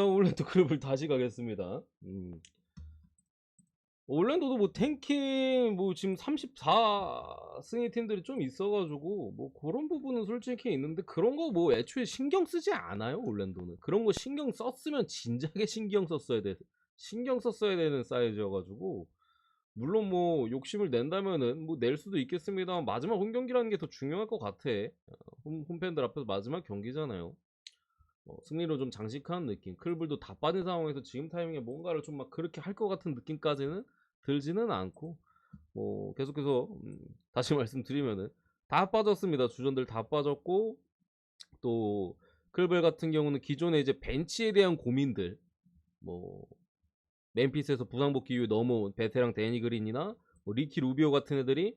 일단 올랜도 클럽을 다시 가겠습니다. 올랜도도 뭐 탱킹 뭐 지금 34승의 팀들이 좀 있어가지고 뭐 그런 부분은 솔직히 있는데 그런 거 뭐 애초에 신경 쓰지 않아요. 올랜도는 그런 거 신경 썼으면 진작에 신경 썼어야 되는 사이즈여가지고 물론 뭐 욕심을 낸다면은 뭐 낼 수도 있겠습니다만 마지막 홈 경기라는 게 더 중요할 것 같아. 홈팬들 앞에서 마지막 경기잖아요. 승리로 좀 장식한 느낌. 클불도 다 빠진 상황에서 지금 타이밍에 뭔가를 좀 막 그렇게 할 것 같은 느낌까지는 들지는 않고 뭐 계속해서 다시 말씀드리면은 다 빠졌습니다. 주전들 다 빠졌고 또 클벨 같은 경우는 기존에 이제 벤치에 대한 고민들 뭐 멤피스에서 부상 복귀 이후에 넘어온 베테랑 데니 그린이나 뭐 리키 루비오 같은 애들이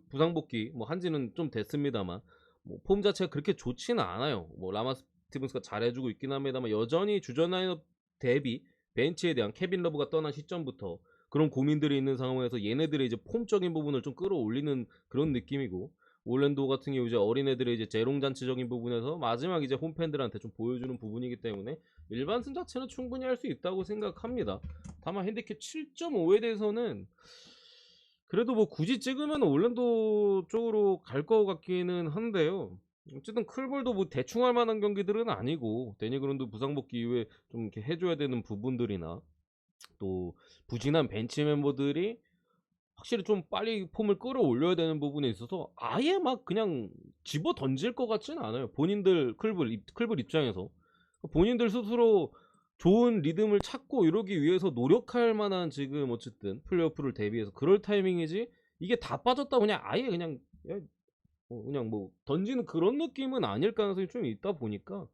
부상 복귀 뭐 한지는 좀 됐습니다만 뭐 폼 자체가 그렇게 좋지는 않아요. 뭐 라마 스티븐스가 잘해주고 있긴 합니다만 여전히 주전 라인업 대비 벤치에 대한 케빈 러브가 떠난 시점부터 그런 고민들이 있는 상황에서 얘네들의 이제 폼적인 부분을 좀 끌어올리는 그런 느낌이고 올랜도 같은 경우 이제 어린애들의 이제 재롱잔치적인 부분에서 마지막 이제 홈팬들한테 좀 보여주는 부분이기 때문에 일반승 자체는 충분히 할 수 있다고 생각합니다. 다만 핸디캡 7.5에 대해서는 그래도 뭐 굳이 찍으면 올랜도 쪽으로 갈 것 같기는 한데요. 어쨌든 클볼도 뭐 대충 할 만한 경기들은 아니고 데니 그룬도 부상 복귀 이후에 좀 이렇게 해줘야 되는 부분들이나 또 부진한 벤치 멤버들이 확실히 좀 빨리 폼을 끌어올려야 되는 부분에 있어서 아예 막 그냥 집어 던질 것 같지는 않아요. 본인들 클블 입장에서 본인들 스스로 좋은 리듬을 찾고 이러기 위해서 노력할 만한 지금 어쨌든 플레이오프를 대비해서 그럴 타이밍이지 이게 다 빠졌다 그냥 아예 그냥 그냥 뭐 던지는 그런 느낌은 아닐 가능성이 좀 있다 보니까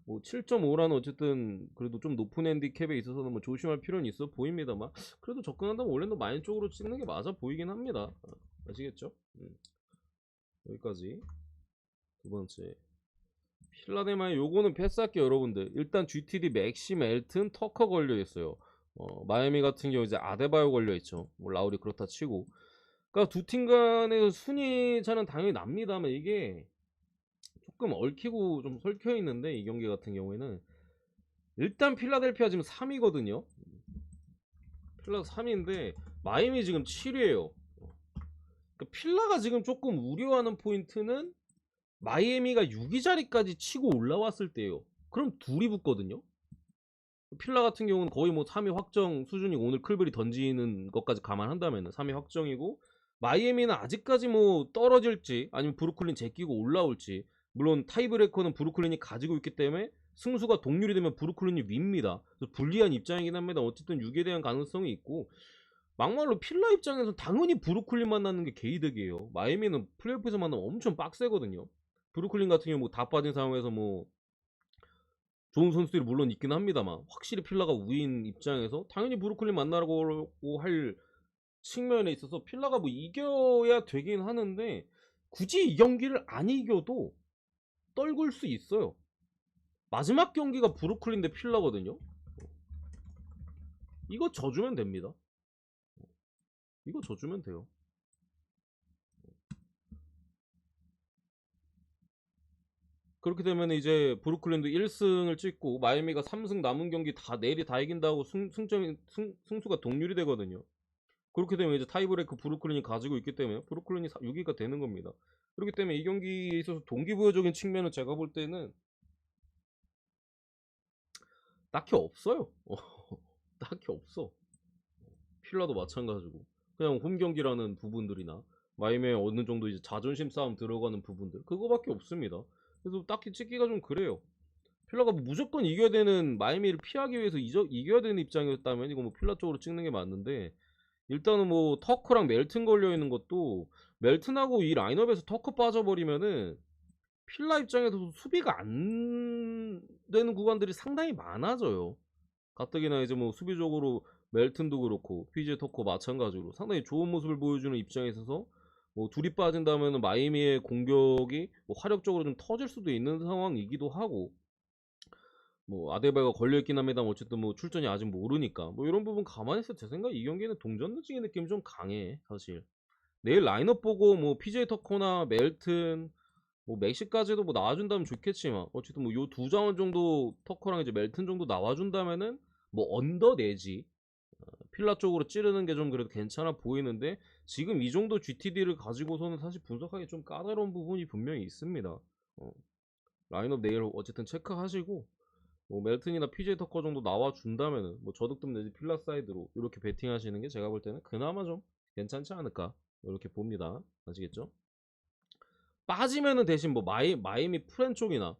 뭐 7.5라는 어쨌든 그래도 좀 높은 핸디캡에 있어서는 뭐 조심할 필요는 있어 보입니다만 그래도 접근한다면 원래는 마인 쪽으로 찍는 게 맞아 보이긴 합니다. 아시겠죠? 여기까지 두 번째 필라델마의 요거는 패스할게요 여러분들. 일단 GTD 맥심 엘튼 터커 걸려있어요. 마이애미 같은 경우 이제 아데바요 걸려있죠. 뭐 라울이 그렇다 치고 그러니까 두 팀 간의 순위 차는 당연히 납니다만 이게 조금 얽히고 좀 설켜 있는데 이 경기 같은 경우에는 일단 필라델피아 지금 3위거든요. 필라 3위인데 마이애미 지금 7위에요. 그러니까 필라가 지금 조금 우려하는 포인트는 마이애미가 6위 자리까지 치고 올라왔을 때예요. 그럼 둘이 붙거든요. 필라 같은 경우는 거의 뭐 3위 확정 수준이고 오늘 클블이 던지는 것까지 감안한다면 3위 확정이고 마이애미는 아직까지 뭐 떨어질지 아니면 브루클린 제끼고 올라올지 물론 타이브레이커는 브루클린이 가지고 있기 때문에 승수가 동률이 되면 브루클린이 위입니다. 그래서 불리한 입장이긴 합니다. 어쨌든 6에 대한 가능성이 있고 막말로 필라 입장에서 당연히 브루클린 만나는 게 개이득이에요. 마이애미는 플레이오프에서 만나면 엄청 빡세거든요. 브루클린 같은 경우 뭐 다 빠진 상황에서 뭐 좋은 선수들이 물론 있긴 합니다만 확실히 필라가 우위인 입장에서 당연히 브루클린 만나라고 할 측면에 있어서 필라가 뭐 이겨야 되긴 하는데 굳이 이 경기를 안 이겨도 떨굴 수 있어요. 마지막 경기가 브루클린 대 필라거든요. 이거 져주면 됩니다. 이거 져주면 돼요. 그렇게 되면 이제 브루클린도 1승을 찍고 마이애미가 3승 남은 경기 다 내일이 다 이긴다고 승수가 동률이 되거든요. 그렇게 되면 이제 타이브레이크 브루클린이 가지고 있기 때문에 브루클린이 6위가 되는 겁니다. 그렇기 때문에 이 경기에 있어서 동기부여적인 측면은 제가 볼 때는 딱히 없어요. 딱히 없어. 필라도 마찬가지고 그냥 홈 경기라는 부분들이나 마이애미의 어느 정도 이제 자존심 싸움 들어가는 부분들 그거밖에 없습니다. 그래서 딱히 찍기가 좀 그래요. 필라가 뭐 무조건 이겨야 되는 마이애미를 피하기 위해서 이겨야 되는 입장이었다면 이거 뭐 필라 쪽으로 찍는 게 맞는데 일단은 뭐 터커랑 멜튼 걸려 있는 것도 멜튼하고 이 라인업에서 터커 빠져버리면은 필라 입장에서도 수비가 안 되는 구간들이 상당히 많아져요. 가뜩이나 이제 뭐 수비적으로 멜튼도 그렇고 PJ 터커 마찬가지로 상당히 좋은 모습을 보여주는 입장에 있어서 뭐 둘이 빠진다면 마이애미의 공격이 뭐 화력적으로 좀 터질 수도 있는 상황이기도 하고 뭐 아데바요가 걸려있긴 합니다만 어쨌든 뭐 출전이 아직 모르니까 뭐 이런 부분 감안해서 제 생각에 이 경기는 동전능증의 느낌이 좀 강해 사실. 내일 라인업 보고 뭐 PJ 터커나 멜튼 뭐 맥시까지도 뭐 나와준다면 좋겠지만 어쨌든 뭐 요 두 자원 정도 터커랑 이제 멜튼 정도 나와준다면은 뭐 언더 내지 필라 쪽으로 찌르는 게 좀 그래도 괜찮아 보이는데 지금 이 정도 GTD를 가지고서는 사실 분석하기 좀 까다로운 부분이 분명히 있습니다. 라인업 내일 어쨌든 체크하시고 뭐 멜튼이나 PJ 터커 정도 나와준다면은 뭐 저득점 내지 필라 사이드로 이렇게 베팅하시는 게 제가 볼 때는 그나마 좀 괜찮지 않을까 이렇게 봅니다. 아시겠죠? 빠지면은 대신 뭐 마이미 프렌 쪽이나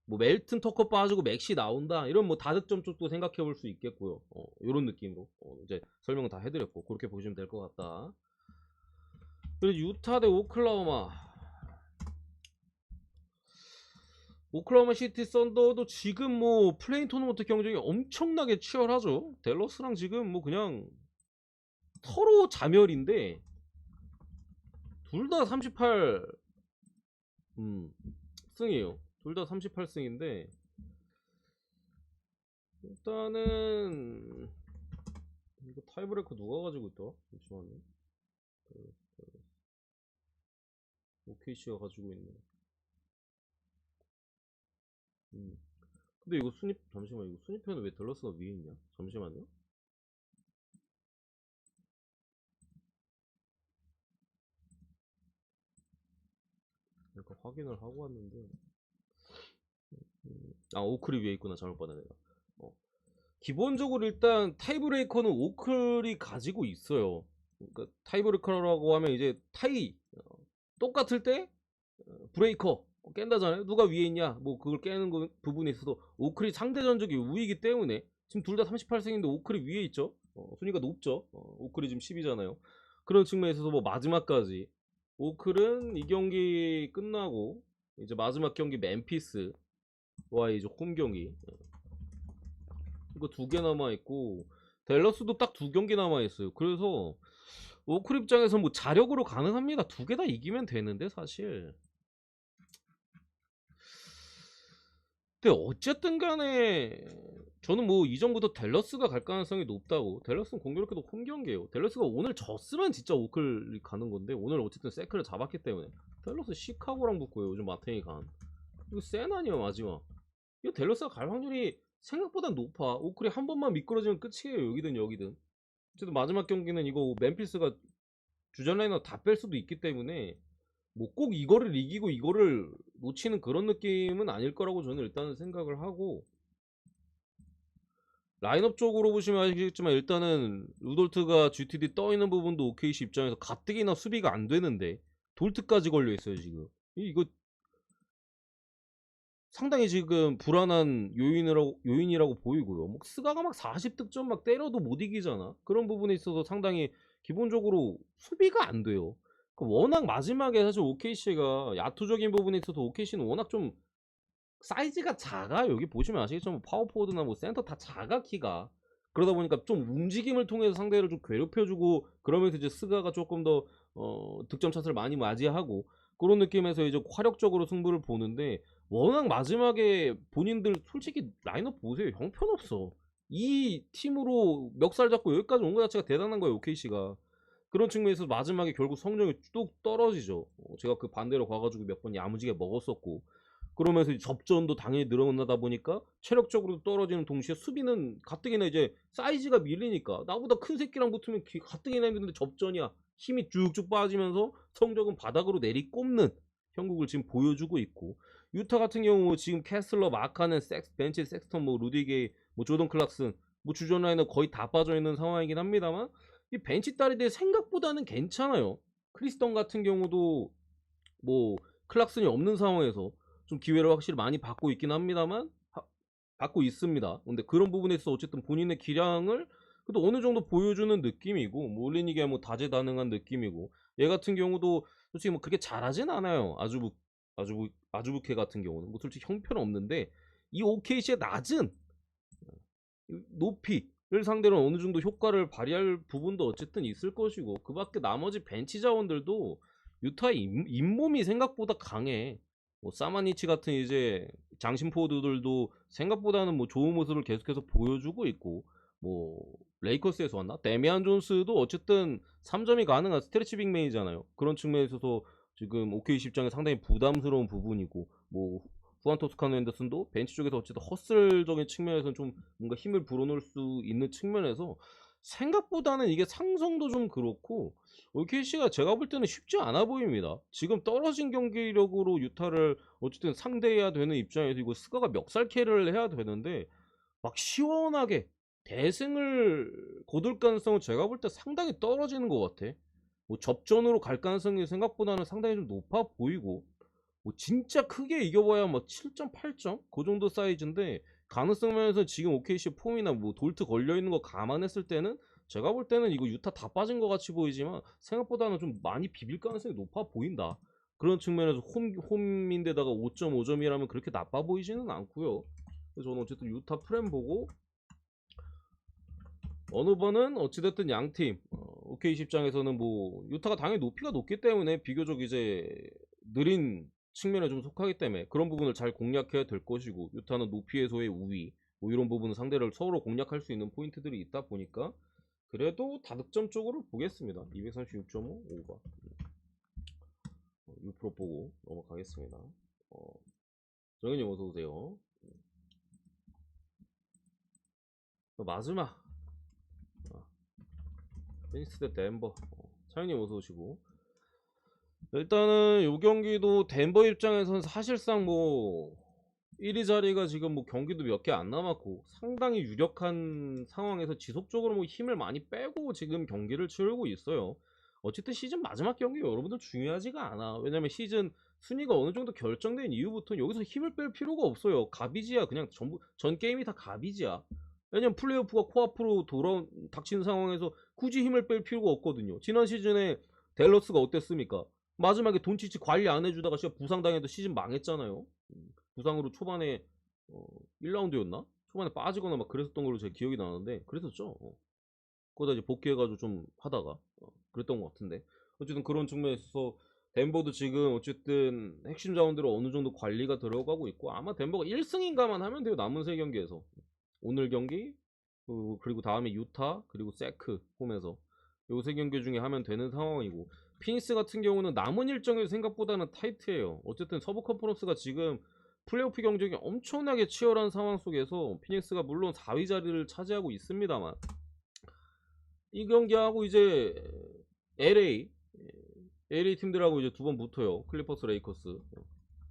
뭐 멜튼 터커 빠지고 맥시 나온다 이런 뭐 다득점 쪽도 생각해 볼 수 있겠고요. 이런 느낌으로 이제 설명을 다 해드렸고 그렇게 보시면 될 것 같다. 그리고 유타 대 오클라호마 시티 썬더도 지금 뭐 플레인 토너먼트 경쟁이 엄청나게 치열하죠. 댈러스랑 지금 뭐 그냥 서로 자멸인데 둘 다 38 승이에요. 둘 다 38승인데 일단은 이거 타이브레이커 누가 가지고 있다? 잠시만요. OKC가 가지고 있네. 근데 이거 잠시만, 이거 순위표는 왜 댈러스가 위에 있냐? 잠시만요. 약간 확인을 하고 왔는데 오클이 위에 있구나. 잘못 봤네 내가. 기본적으로 일단 타이브레이커는 오클이 가지고 있어요. 그러니까 타이브레이커라고 하면 이제 똑같을 때 브레이커 깬다잖아요. 누가 위에 있냐? 뭐 그걸 깨는 부분에 있어서 오클이 상대전적이 우위이기 때문에 지금 둘 다 38승인데 오클이 위에 있죠. 순위가 높죠. 오클이 지금 10이잖아요. 그런 측면에 있어서 뭐 마지막까지 오클은 이 경기 끝나고 이제 마지막 경기 멤피스와 이제 홈 경기 이거 2개 남아있고 댈러스도 딱 2경기 남아있어요. 그래서 오클 입장에서 뭐 자력으로 가능합니다. 2개 다 이기면 되는데 사실 근데 어쨌든 간에 저는 뭐 이전부터 댈러스가 갈 가능성이 높다고. 댈러스는 공교롭게도 홈경기예요. 댈러스가 오늘 졌으면 진짜 오클이 가는 건데 오늘 어쨌든 세크를 잡았기 때문에 댈러스 시카고랑 붙고요. 요즘 마탱이 간 이거 센 아니야 마지막. 이거 댈러스가 갈 확률이 생각보다 높아. 오클이 한 번만 미끄러지면 끝이에요. 여기든 여기든. 어쨌든 마지막 경기는 이거 멤피스가 주전 라인업 다 뺄 수도 있기 때문에 뭐 꼭 이거를 이기고 이거를 놓치는 그런 느낌은 아닐 거라고 저는 일단은 생각을 하고 라인업 쪽으로 보시면 아시겠지만 일단은 루돌트가 GTD 떠있는 부분도 OKC 입장에서 가뜩이나 수비가 안 되는데 돌트까지 걸려있어요 지금. 이거 상당히 지금 불안한 요인이라고 보이고요. 뭐 스가가 막 40득점 막 때려도 못 이기잖아. 그런 부분에 있어서 상당히 기본적으로 수비가 안 돼요. 워낙 마지막에 사실 OKC가 야투적인 부분에 있어서 OKC는 워낙 좀 사이즈가 작아. 여기 보시면 아시겠지만 뭐 파워포워드나 뭐 센터 다 작아 키가. 그러다 보니까 좀 움직임을 통해서 상대를 좀 괴롭혀주고 그러면서 이제 스가가 조금 더 득점 찬스를 많이 맞이하고 그런 느낌에서 이제 화력적으로 승부를 보는데 워낙 마지막에 본인들 솔직히 라인업 보세요. 형편없어. 이 팀으로 멱살 잡고 여기까지 온 것 자체가 대단한 거예요. OKC가. 그런 측면에서 마지막에 결국 성적이 뚝 떨어지죠. 제가 그 반대로 가가지고 몇 번 야무지게 먹었었고 그러면서 접전도 당연히 늘어나다 보니까 체력적으로도 떨어지는 동시에 수비는 가뜩이나 이제 사이즈가 밀리니까 나보다 큰 새끼랑 붙으면 가뜩이나 힘든데 접전이야. 힘이 쭉쭉 빠지면서 성적은 바닥으로 내리꼽는 형국을 지금 보여주고 있고 유타 같은 경우 지금 캐슬러, 마카는, 벤치, 섹스턴, 뭐 루디게이, 뭐 조던 클락슨, 뭐 주전 라인은 거의 다 빠져 있는 상황이긴 합니다만 이 벤치 딸이들 생각보다는 괜찮아요. 크리스턴 같은 경우도 뭐 클락슨이 없는 상황에서 좀 기회를 확실히 많이 받고 있긴 합니다만 받고 있습니다. 근데 그런 부분에 서 어쨌든 본인의 기량을 그래도 어느 정도 보여주는 느낌이고 뭐 올리니게 뭐 다재다능한 느낌이고 얘 같은 경우도 솔직히 뭐 그렇게 잘하진 않아요. 아주부케 같은 경우는 뭐 솔직히 형편 없는데 이 OKC의 낮은 높이를 상대로 어느 정도 효과를 발휘할 부분도 어쨌든 있을 것이고 그 밖에 나머지 벤치 자원들도 유타의 잇몸이 생각보다 강해. 뭐 사마니치 같은 이제 장신 포드들도 생각보다는 뭐 좋은 모습을 계속해서 보여주고 있고 뭐 레이커스에서 왔나? 데미안 존스도 어쨌든 3점이 가능한 스트레치 빅맨이잖아요. 그런 측면에 있어서 지금 OKC 입장에 상당히 부담스러운 부분이고, 뭐 후안 토스카노 앤더슨도 벤치 쪽에서 어쨌든 허슬적인 측면에서는 좀 뭔가 힘을 불어넣을 수 있는 측면에서 생각보다는 이게 상성도 좀 그렇고, OKC가 제가 볼 때는 쉽지 않아 보입니다. 지금 떨어진 경기력으로 유타를 어쨌든 상대해야 되는 입장에서 이거 스가가 멱살캐를 해야 되는데 막 시원하게 대승을 거둘 가능성은 제가 볼 때 상당히 떨어지는 것 같아. 뭐 접전으로 갈 가능성이 생각보다는 상당히 좀 높아 보이고, 뭐 진짜 크게 이겨봐야 뭐 7점, 8점 그 정도 사이즈인데, 가능성 면에서 지금 OKC 폼이나 뭐 돌트 걸려 있는 거 감안했을 때는 제가 볼 때는 이거 유타 다 빠진 것 같이 보이지만 생각보다는 좀 많이 비빌 가능성이 높아 보인다. 그런 측면에서 홈인데다가 5.5점이라면 그렇게 나빠 보이지는 않고요. 그래서 저는 어쨌든 유타 프렘 보고, 어느 번은 어찌됐든 양팀 OKC 입장에서는 뭐 유타가 당연히 높이가 높기 때문에 비교적 이제 느린 측면에 좀 속하기 때문에 그런 부분을 잘 공략해야 될 것이고, 유타는 높이에서의 우위, 뭐 이런 부분은 상대를 서로 공략할 수 있는 포인트들이 있다 보니까 그래도 다득점 쪽으로 보겠습니다. 236.5 오버 6% 보고 넘어가겠습니다. 정현님 어서오세요. 마지막 피닉스 대 덴버. 차영님 어서 오시고. 일단은 요 경기도 덴버 입장에서는 사실상 뭐 1위 자리가 지금 뭐 경기도 몇 개 안 남았고 상당히 유력한 상황에서 지속적으로 뭐 힘을 많이 빼고 지금 경기를 치르고 있어요. 어쨌든 시즌 마지막 경기 여러분들 중요하지가 않아. 왜냐면 시즌 순위가 어느 정도 결정된 이후부터는 여기서 힘을 뺄 필요가 없어요. 가비지야. 그냥 전부 전 게임이 다 가비지야. 왜냐면 플레이오프가 코앞으로 닥친 상황에서 굳이 힘을 뺄 필요가 없거든요. 지난 시즌에 댈러스가 어땠습니까? 마지막에 돈치치 관리 안 해주다가 진짜 부상당해도 시즌 망했잖아요. 부상으로 초반에 1라운드였나? 초반에 빠지거나 막 그랬었던 걸로 제 기억이 나는데 그랬었죠. 그러다 이제 복귀해가지고 좀 하다가 그랬던 것 같은데, 어쨌든 그런 측면에서 덴버도 지금 어쨌든 핵심 자원들은 어느 정도 관리가 들어가고 있고, 아마 덴버가 1승인가만 하면 돼요. 남은 세 경기에서 오늘 경기 그리고 다음에 유타 그리고 세크 홈에서 요 세 경기 중에 하면 되는 상황이고, 피닉스 같은 경우는 남은 일정이 생각보다는 타이트해요. 어쨌든 서부 컨퍼런스가 지금 플레이오프 경쟁이 엄청나게 치열한 상황 속에서 피닉스가 물론 4위 자리를 차지하고 있습니다만, 이 경기하고 이제 LA 팀들하고 이제 두 번 붙어요. 클리퍼스, 레이커스.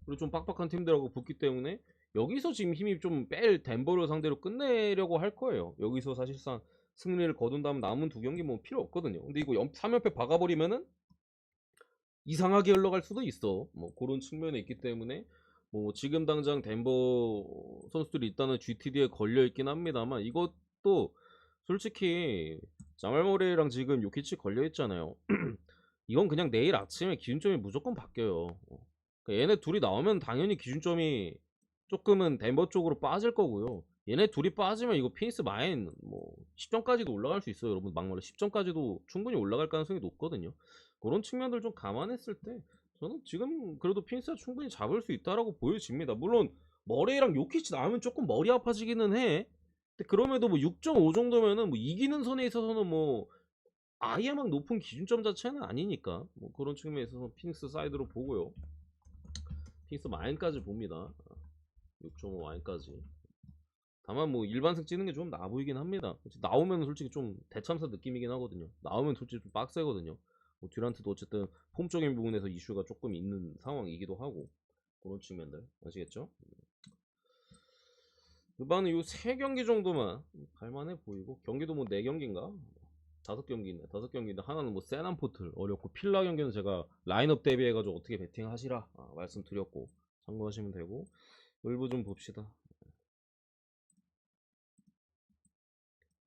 그리고 좀 빡빡한 팀들하고 붙기 때문에 여기서 지금 힘이 좀 뺄 덴버를 상대로 끝내려고 할 거예요. 여기서 사실상 승리를 거둔다면 남은 두 경기 뭐 필요 없거든요. 근데 이거 3연패 박아버리면은 이상하게 흘러갈 수도 있어. 뭐 그런 측면에 있기 때문에 뭐 지금 당장 덴버 선수들이 일단은 GTD에 걸려 있긴 합니다만, 이것도 솔직히 자말 머레이랑 지금 요키치 걸려 있잖아요. 이건 그냥 내일 아침에 기준점이 무조건 바뀌어요. 그러니까 얘네 둘이 나오면 당연히 기준점이 조금은 덴버 쪽으로 빠질 거고요. 얘네 둘이 빠지면 이거 피닉스 마인 뭐 10점까지도 올라갈 수 있어요. 여러분 막말로 10점까지도 충분히 올라갈 가능성이 높거든요. 그런 측면들 좀 감안했을 때 저는 지금 그래도 피닉스가 충분히 잡을 수 있다라고 보여집니다. 물론 머레이랑 요키치 나오면 조금 머리 아파지기는 해. 근데 그럼에도 뭐 6.5 정도면은 뭐 이기는 선에 있어서는 뭐 아예 막 높은 기준점 자체는 아니니까 뭐 그런 측면에 서 피닉스 사이드로 보고요. 피닉스 마인까지 봅니다. 6.5 마인까지. 다만 뭐 일반승 찍는 게 좀 나아 보이긴 합니다. 나오면 솔직히 좀 대참사 느낌이긴 하거든요. 나오면 솔직히 좀 빡세거든요. 뭐 듀란트도 어쨌든 폼적인 부분에서 이슈가 조금 있는 상황이기도 하고, 그런 측면들 아시겠죠? 그반은 요 세 경기 정도만 갈만해 보이고, 경기도 뭐 4경기인가? 5경기네. 5경기인데 하나는 뭐 세난포트 어렵고, 필라 경기는 제가 라인업 대비해가지고 어떻게 베팅하시라 말씀드렸고 참고하시면 되고, 일부 좀 봅시다.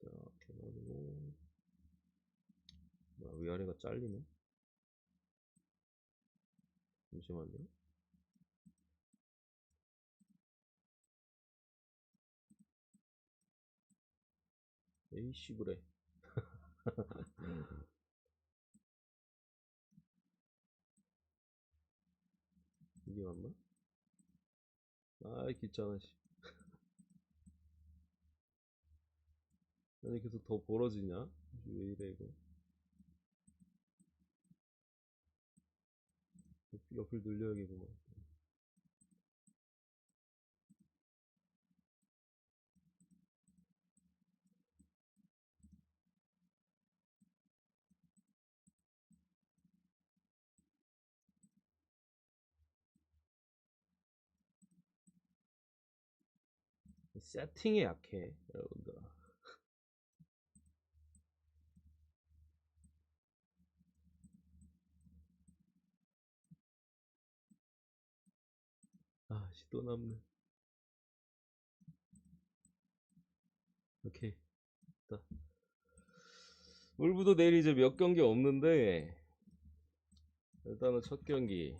이렇게 해가지고 위아래가 잘리네. 잠시만요. 에이씨 그래. 이게 맞나? 아이 귀찮아 씨. 아니 계속 더 벌어지냐? 왜 이래 이거. 옆을 늘려야겠구만. 세팅에 약해 여러분들. 아씨 또 남네. 오케이. 자, 울브도 내일 이제 몇 경기 없는데 일단은 첫 경기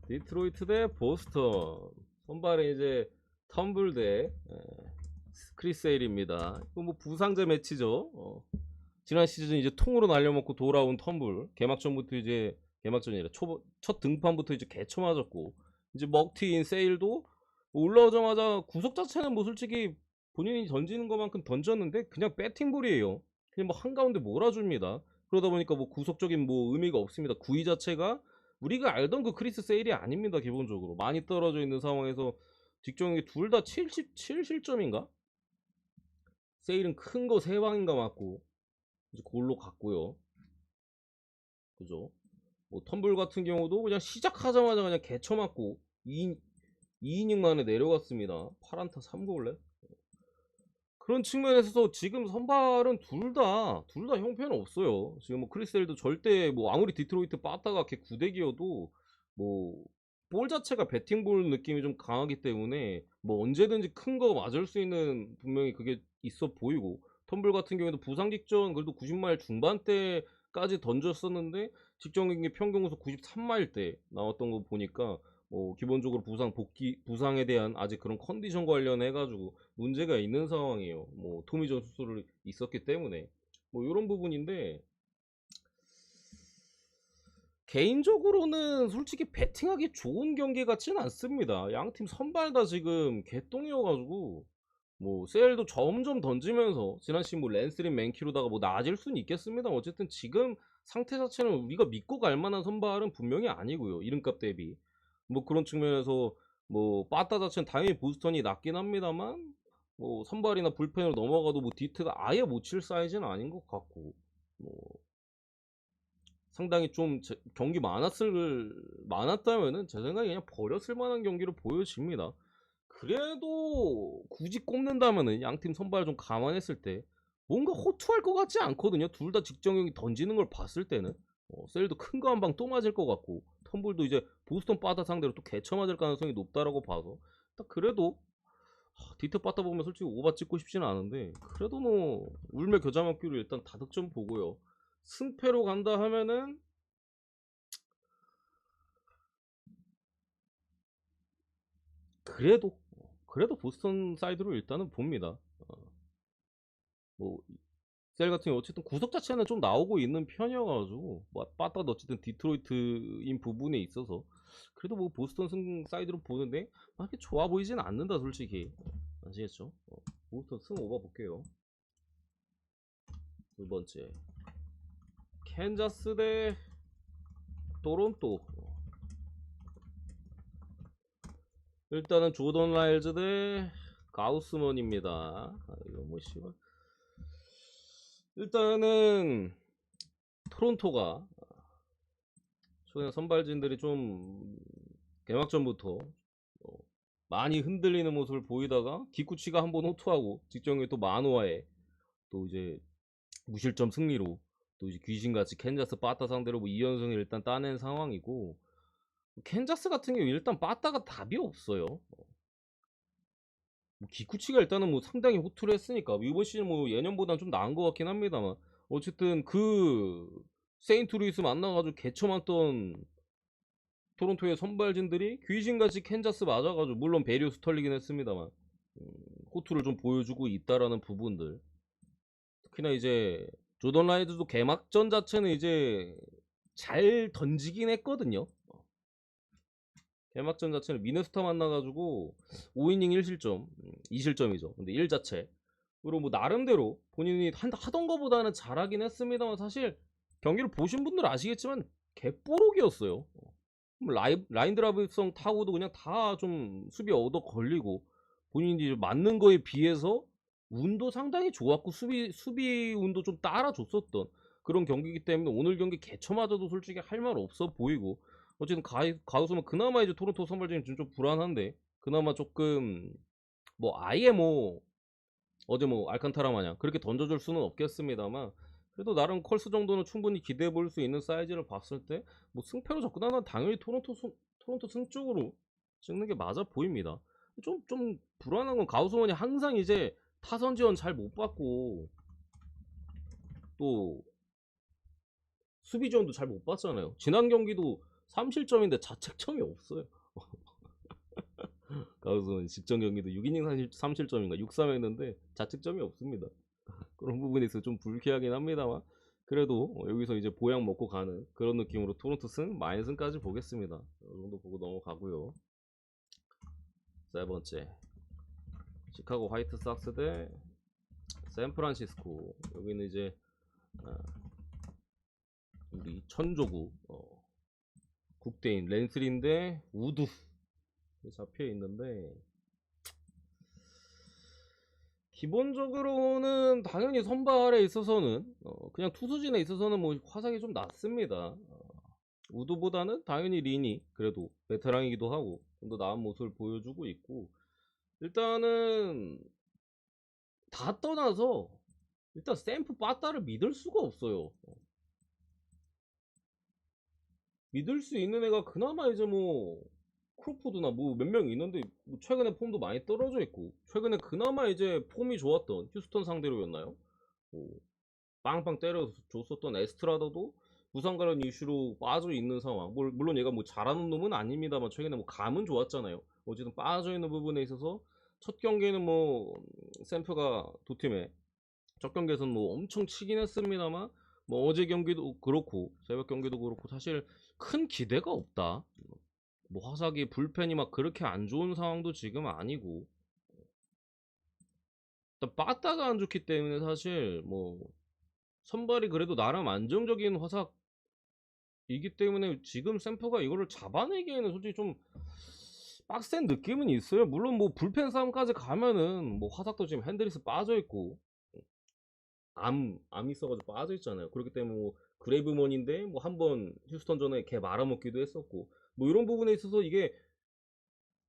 디트로이트 대 보스턴. 선발에 이제 텀블 대 크리스 에일입니다. 이거 뭐 부상자 매치죠. 지난 시즌 이제 통으로 날려먹고 돌아온 텀블. 개막전부터 이제 개막전이라 첫 등판부터 이제 개쳐 맞았고 이제 먹튀인 세일도 올라오자마자 구속 자체는 뭐 솔직히 본인이 던지는 것만큼 던졌는데 그냥 배팅볼이에요. 그냥 뭐 한가운데 몰아줍니다. 그러다 보니까 뭐 구속적인 뭐 의미가 없습니다. 구위 자체가 우리가 알던 그 크리스 세일이 아닙니다. 기본적으로 많이 떨어져 있는 상황에서 직종이 둘 다 77실점인가? 세일은 큰 거 3방인가 맞고 이제 골로 갔고요. 그죠? 뭐 텀블 같은 경우도 그냥 시작하자마자 그냥 개쳐 맞고 2이닝 만에 내려갔습니다. 8안타 3골렛. 그런 측면에서 지금 선발은 둘 다 형편은 없어요. 지금 뭐 크리스엘도 절대 뭐 아무리 디트로이트 빠따가 걔 구대기여도 뭐 볼 자체가 배팅볼 느낌이 좀 강하기 때문에 뭐 언제든지 큰 거 맞을 수 있는 분명히 그게 있어 보이고 텀블 같은 경우에도 부상 직전 그래도 90마일 중반대까지 던졌었는데 직전 경기 평균구속 93마일 대 나왔던 거 보니까 기본적으로 부상에 대한 아직 그런 컨디션 관련해 가지고 문제가 있는 상황이에요. 뭐 토미존 수술을 있었기 때문에 뭐 이런 부분인데 개인적으로는 솔직히 배팅하기 좋은 경기 같지는 않습니다. 양팀 선발 다 지금 개똥이어가지고 뭐 셀도 점점 던지면서 지난 시즌 뭐 랜스린 맨키로다가 뭐 나아질 수는 있겠습니다. 어쨌든 지금 상태 자체는 우리가 믿고 갈 만한 선발은 분명히 아니고요. 이름값 대비 뭐 그런 측면에서 뭐 빠따 자체는 당연히 보스턴이 낫긴 합니다만 뭐 선발이나 불펜으로 넘어가도 뭐 디트가 아예 못 칠 사이즈는 아닌 것 같고 뭐 상당히 좀 경기 많았다면은 제 생각에 그냥 버렸을 만한 경기로 보여집니다. 그래도 굳이 꼽는다면은 양팀 선발 좀 감안했을 때 뭔가 호투할 것 같지 않거든요. 둘 다 직정형이 던지는 걸 봤을 때는 셀도 큰 거 한 방 또 맞을 것 같고 텀블도 이제 보스턴 바다 상대로 또 개쳐 맞을 가능성이 높다라고 봐서 딱 그래도 디트 빠따 보면 솔직히 오바 찍고 싶지는 않은데 그래도 뭐 울며 겨자 먹기로 일단 다득점 보고요. 승패로 간다 하면은 그래도 보스턴 사이드로 일단은 봅니다. 뭐 셀 같은 경우 어쨌든 구석 자체는 좀 나오고 있는 편이어가지고 뭐 빠따도 어쨌든 디트로이트인 부분에 있어서 그래도 뭐 보스턴 승 사이드로 보는데 그렇게 좋아 보이진 않는다 솔직히. 아시겠죠? 보스턴 승 오버 볼게요. 두 번째 캔자스 대 토론토. 일단은 조던 라일즈 대 가우스먼입니다. 이거 뭐 씨발 일단은 토론토가 최근에 선발진들이 좀 개막전부터 많이 흔들리는 모습을 보이다가 기쿠치가 한번 호투하고 직전에 또 만호와에 또 이제 무실점 승리로 또 이제 귀신같이 캔자스 빠따 상대로 뭐 2연승을 일단 따낸 상황이고 캔자스 같은 경우 일단 빠따가 답이 없어요. 뭐 기쿠치가 일단은 뭐 상당히 호투를 했으니까 이번 시즌 뭐 예년보다는 좀 나은 것 같긴 합니다만 어쨌든 그 세인트루이스 만나가지고 개처맞던 토론토의 선발진들이 귀신같이 캔자스 맞아가지고 물론 베리오스 털리긴 했습니다만 호투를 좀 보여주고 있다라는 부분들 특히나 이제 조던 라이드도 개막전 자체는 이제 잘 던지긴 했거든요. 개막전 자체는 미네소타 만나가지고 5이닝 1실점 2실점이죠. 근데 1 자체 그리고 뭐 나름대로 본인이 하던 거보다는 잘하긴 했습니다만 사실 경기를 보신 분들 아시겠지만 개뽀록이었어요. 라인 드라이브성 타고도 그냥 다 좀 수비 얻어 걸리고 본인이 맞는 거에 비해서 운도 상당히 좋았고 수비 운도 좀 따라줬었던 그런 경기이기 때문에 오늘 경기 개쳐맞아도 솔직히 할 말 없어 보이고 어쨌든 가우스는 그나마 이제 토론토 선발진이 좀 불안한데 그나마 조금 뭐 아예 뭐 어제 뭐 알칸타라 마냥 그렇게 던져줄 수는 없겠습니다만 그래도 나름 컬스 정도는 충분히 기대해 볼 수 있는 사이즈를 봤을 때 뭐 승패로 접근하면 당연히 토론토 승 쪽으로 찍는 게 맞아 보입니다. 좀 불안한 건 가우스원이 항상 이제 타선 지원 잘 못 받고 또 수비 지원도 잘 못 받잖아요. 지난 경기도 3실점인데 자책점이 없어요. 가우스원 직전 경기도 6이닝 3실점인가 6-3 했는데 자책점이 없습니다. 그런 부분에 있어서 좀 불쾌하긴 합니다만 그래도 여기서 이제 보약 먹고 가는 그런 느낌으로 토론토 승, 마인승까지 보겠습니다. 이 정도 보고 넘어가고요. 세 번째 시카고 화이트삭스 대 샌프란시스코. 여기는 이제 우리 천조구 국대인 랜스린데 우드 잡혀 있는데 기본적으로는 당연히 선발에 있어서는 그냥 투수진에 있어서는 뭐 화상이 좀 낮습니다. 우드보다는 당연히 린이 그래도 베테랑이기도 하고 좀 더 나은 모습을 보여주고 있고 일단은 다 떠나서 일단 샘프 빠따를 믿을 수가 없어요. 믿을 수 있는 애가 그나마 이제 뭐 크로포드나 뭐 몇 명 있는데 뭐 최근에 폼도 많이 떨어져 있고 최근에 그나마 이제 폼이 좋았던 휴스턴 상대로였나요? 뭐 빵빵 때려줬었던 에스트라더도 부상 관련 이슈로 빠져 있는 상황. 물론 얘가 뭐 잘하는 놈은 아닙니다만 최근에 뭐 감은 좋았잖아요. 어쨌든 빠져 있는 부분에 있어서 첫 경기에는 뭐 샘프가 두 팀에 첫 경기에서는 뭐 엄청 치긴 했습니다만 뭐 어제 경기도 그렇고 새벽 경기도 그렇고 사실 큰 기대가 없다. 뭐 화삭이 불펜이 막 그렇게 안 좋은 상황도 지금 아니고 일단 빠따가 안 좋기 때문에 사실 뭐 선발이 그래도 나름 안정적인 화삭이기 때문에 지금 샘프가 이거를 잡아내기에는 솔직히 좀 빡센 느낌은 있어요. 물론 뭐 불펜 싸움까지 가면은 뭐 화삭도 지금 핸드리스 빠져 있고 암 있어가지고 빠져 있잖아요. 그렇기 때문에 뭐 그레이브먼인데 뭐 한번 휴스턴 전에 걔 말아먹기도 했었고 뭐 이런 부분에 있어서 이게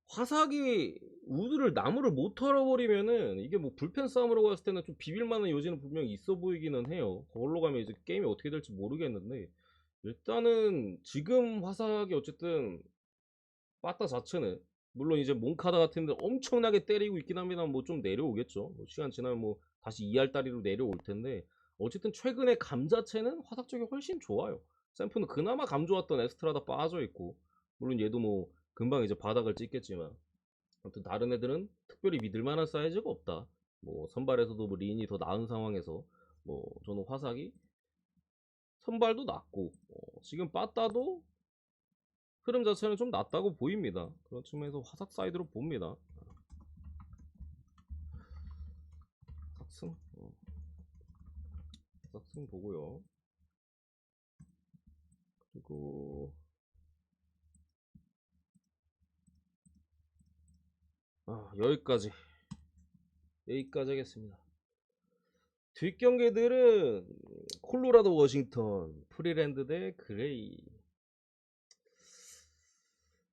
화삭이 우드를 나무를 못 털어버리면은 이게 뭐 불펜 싸움으로 갔을 때는 좀 비빌만한 여지는 분명히 있어 보이기는 해요. 그걸로 가면 이제 게임이 어떻게 될지 모르겠는데 일단은 지금 화삭이 어쨌든 빠따 자체는 물론 이제 몬카다 같은 데 엄청나게 때리고 있긴 합니다만 뭐 좀 내려오겠죠. 뭐 시간 지나면 뭐 다시 2할다리로 내려올 텐데 어쨌든 최근에 감 자체는 화삭 쪽이 훨씬 좋아요. 샘프는 그나마 감 좋았던 에스트라다 빠져 있고 물론 얘도 뭐 금방 이제 바닥을 찍겠지만 아무튼 다른 애들은 특별히 믿을 만한 사이즈가 없다. 뭐 선발에서도 뭐 린이 더 나은 상황에서 뭐 저는 화삭이 선발도 낮고 지금 빠따도 흐름 자체는 좀 낮다고 보입니다. 그런 측면에서 화삭 사이드로 봅니다. 화삭승 화삭승 보고요. 그리고 여기까지 하겠습니다. 뒷경기들은 콜로라도 워싱턴 프리랜드 대 그레이.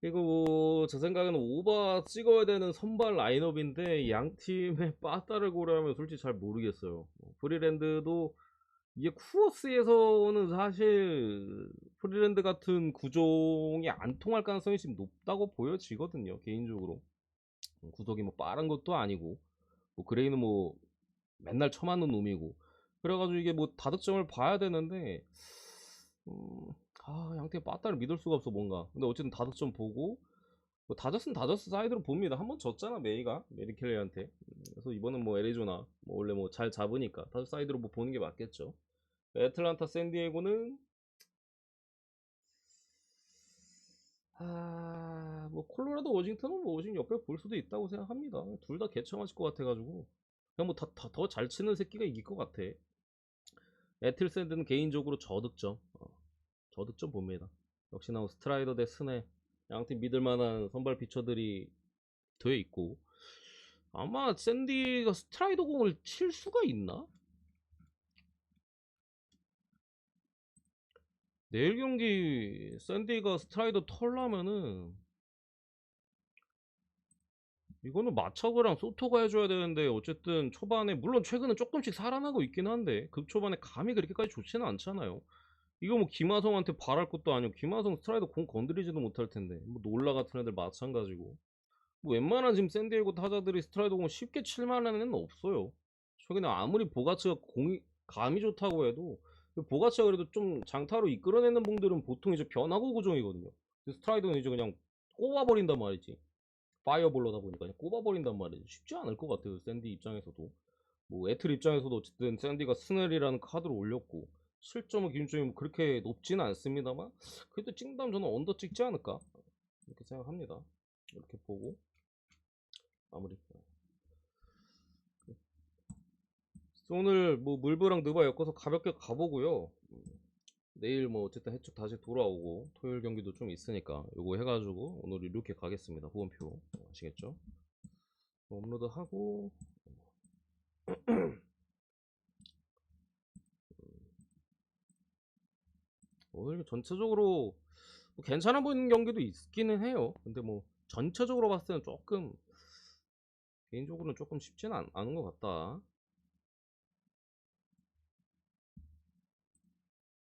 그리고 뭐 제 생각에는 오바 찍어야 되는 선발 라인업인데 양 팀의 빠따를 고려하면 솔직히 잘 모르겠어요. 프리랜드도 이게 쿠어스에서는 사실 프리랜드 같은 구종이 안 통할 가능성이 지금 높다고 보여지거든요. 개인적으로 구속이 뭐 빠른 것도 아니고 뭐 그레이는 뭐 맨날 쳐맞는 놈이고 그래가지고 이게 뭐 다득점을 봐야 되는데 양팀 빠따를 믿을 수가 없어 뭔가. 근데 어쨌든 다득점 보고 뭐 다저스는 다저스 사이드로 봅니다. 한번 졌잖아 메리 켈리한테. 그래서 이번은 뭐 애리조나 뭐 원래 뭐 잘 잡으니까 다저스 사이드로 뭐 보는 게 맞겠죠. 애틀란타 샌디에고는 뭐 콜로라도 워싱턴은 뭐 워싱 옆에 볼 수도 있다고 생각합니다. 둘 다 개처맞을 것 같아가지고 그냥 뭐 더 잘 치는 새끼가 이길 것 같아. 애틀 샌드는 개인적으로 저득점 봅니다. 역시나 뭐 스트라이더 대 스네 양팀 믿을만한 선발 피처들이 돼 있고 아마 샌디가 스트라이더 공을 칠 수가 있나? 내일 경기 샌디가 스트라이더 털라면은 이거는 마차고랑 소토가 해줘야 되는데 어쨌든 초반에 물론 최근에 조금씩 살아나고 있긴 한데 극초반에 감이 그렇게까지 좋지는 않잖아요. 이거 뭐 김하성한테 바랄 것도 아니고 김하성 스트라이더 공 건드리지도 못할 텐데 뭐 놀라 같은 애들 마찬가지고 뭐 웬만한 지금 샌디에고 타자들이 스트라이더 공 쉽게 칠만한 애는 없어요. 최근에 아무리 보가츠가 공이 감이 좋다고 해도 보가츠가 그래도 좀 장타로 이끌어내는 공들은 보통 이제 변화구 구종이거든요. 스트라이더는 이제 그냥 꼽아버린단 말이지. 파이어볼러다 보니까 그냥 꼽아버린단 말이지. 쉽지 않을 것 같아요. 샌디 입장에서도. 뭐 애틀 입장에서도 어쨌든 샌디가 스넬이라는 카드를 올렸고 실점의 기준점이 뭐 그렇게 높지는 않습니다만 그래도 찍는다면 저는 언더 찍지 않을까 이렇게 생각합니다. 이렇게 보고 마무리. 오늘 뭐 물브랑 느바 엮어서 가볍게 가보고요. 내일 뭐 어쨌든 해축 다시 돌아오고 토요일 경기도 좀 있으니까 요거 해가지고 오늘 이렇게 가겠습니다. 후원표 아시겠죠? 업로드하고 오늘 전체적으로 뭐 괜찮아 보이는 경기도 있기는 해요. 근데 뭐 전체적으로 봤을 때는 조금 개인적으로는 조금 쉽지는 않은 것 같다.